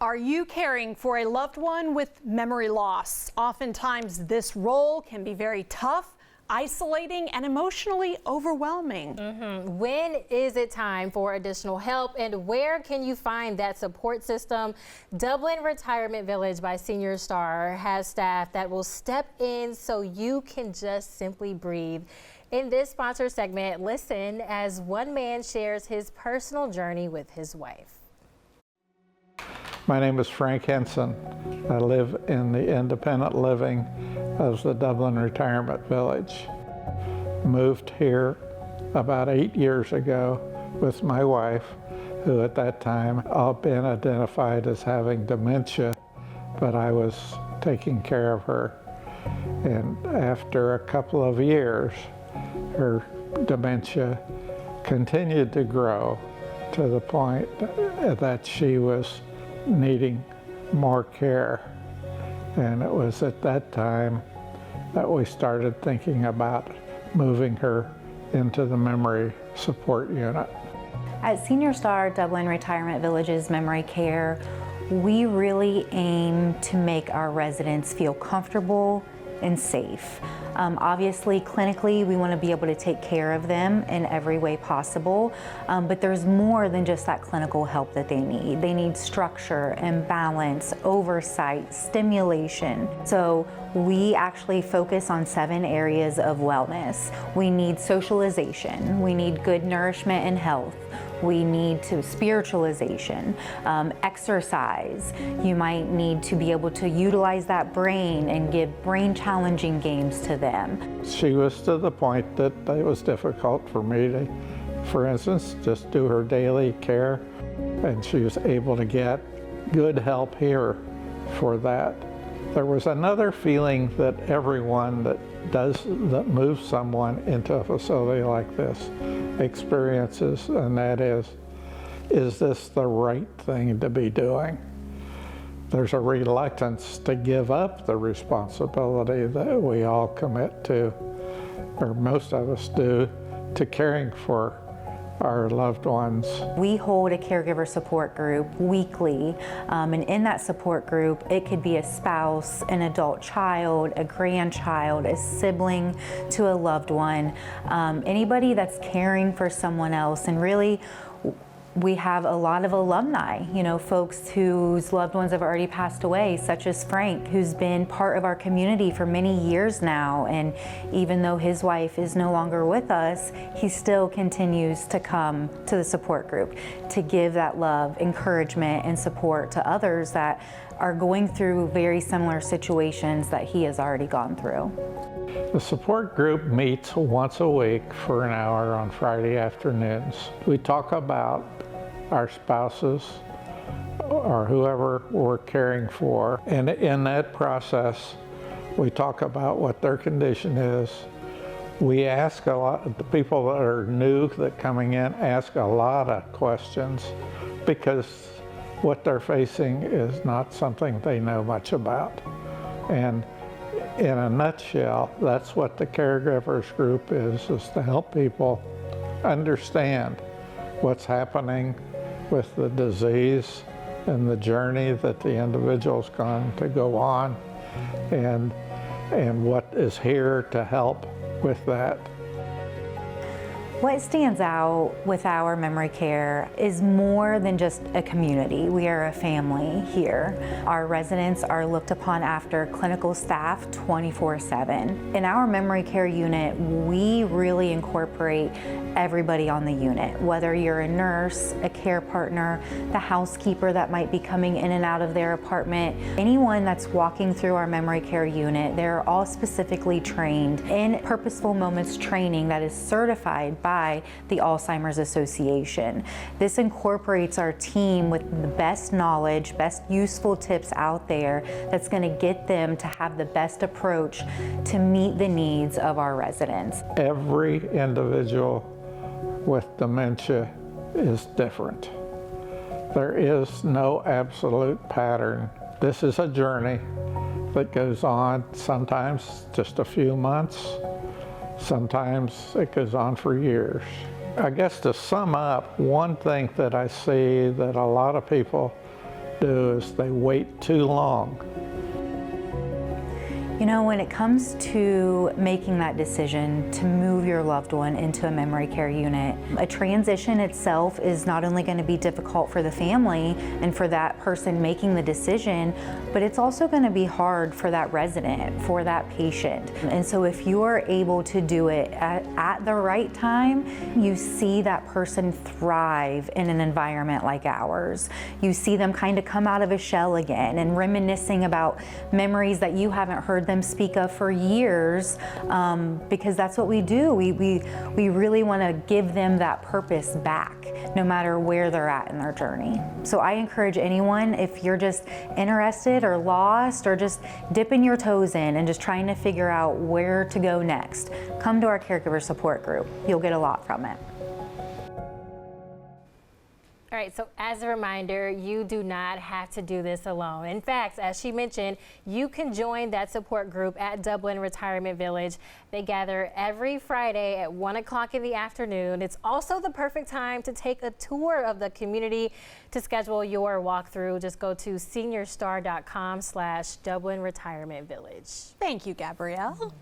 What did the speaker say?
Are you caring for a loved one with memory loss? Oftentimes this role can be very tough, isolating, and emotionally overwhelming. When is it time for additional help, and where can you find that support system? Dublin Retirement Village by Senior Star has staff that will step in so you can just simply breathe. In this sponsor segment, listen as one man shares his personal journey with his wife. My name is Frank Henson. I live in the independent living of the Dublin Retirement Village. Moved here about 8 years ago with my wife, who at that time had been identified as having dementia, but I was taking care of her. And after a couple of years, her dementia continued to grow to the point that she was needing more care. And it was at that time that we started thinking about moving her into the memory support unit. At Senior Star Dublin Retirement Village's memory care, we really aim to make our residents feel comfortable and safe. Obviously, clinically, we want to be able to take care of them in every way possible, but there's more than just that clinical help that they need. They need structure and balance, oversight, stimulation. So we actually focus on 7 areas of wellness. We need socialization, we need good nourishment and health, we need spiritualization, exercise. You might need to be able to utilize that brain and give brain challenging games to them. She was to the point that it was difficult for me to, for instance, just do her daily care, and she was able to get good help here for that. There was another feeling that everyone that moves someone into a facility like this experiences, and that is this the right thing to be doing? There's a reluctance to give up the responsibility that we all commit to, or most of us do, to caring for our loved ones. We hold a caregiver support group weekly, and in that support group, it could be a spouse, an adult child, a grandchild, a sibling to a loved one, anybody that's caring for someone else. And really, we have a lot of alumni, folks whose loved ones have already passed away, such as Frank, who's been part of our community for many years now. And even though his wife is no longer with us, he still continues to come to the support group to give that love, encouragement, and support to others that are going through very similar situations that he has already gone through. The support group meets once a week for an hour on Friday afternoons. We talk about our spouses or whoever we're caring for, and in that process we talk about what their condition is. We ask a lot, the people that are new that coming in ask a lot of questions because what they're facing is not something they know much about. And in a nutshell, that's what the caregivers group is to help people understand what's happening with the disease and the journey that the individual's going to go on, and what is here to help with that. What stands out with our memory care is more than just a community. We are a family here. Our residents are looked upon after clinical staff 24/7. In our memory care unit, we really incorporate everybody on the unit, whether you're a nurse, a care partner, the housekeeper that might be coming in and out of their apartment. Anyone that's walking through our memory care unit, they're all specifically trained in Purposeful Moments training that is certified by the Alzheimer's Association. This incorporates our team with the best knowledge, best useful tips out there that's going to get them to have the best approach to meet the needs of our residents. Every individual with dementia is different. There is no absolute pattern. This is a journey that goes on sometimes just a few months, sometimes it goes on for years. I guess to sum up, one thing that I see that a lot of people do is they wait too long. You know, when it comes to making that decision to move your loved one into a memory care unit, a transition itself is not only going to be difficult for the family and for that person making the decision, but it's also going to be hard for that resident, for that patient. And so if you are able to do it at the right time, you see that person thrive in an environment like ours. You see them kind of come out of a shell again and reminiscing about memories that you haven't heard them speak of for years, because that's what we do. We really want to give them that purpose back, no matter where they're at in their journey. So I encourage anyone, if you're just interested or lost or just dipping your toes in and just trying to figure out where to go next, come to our caregiver support group. You'll get a lot from it. All right, so as a reminder, you do not have to do this alone. In fact, as she mentioned, you can join that support group at Dublin Retirement Village. They gather every Friday at 1 o'clock in the afternoon. It's also the perfect time to take a tour of the community. To schedule your walkthrough, just go to seniorstar.com/Dublin Retirement Village. Thank you, Gabrielle.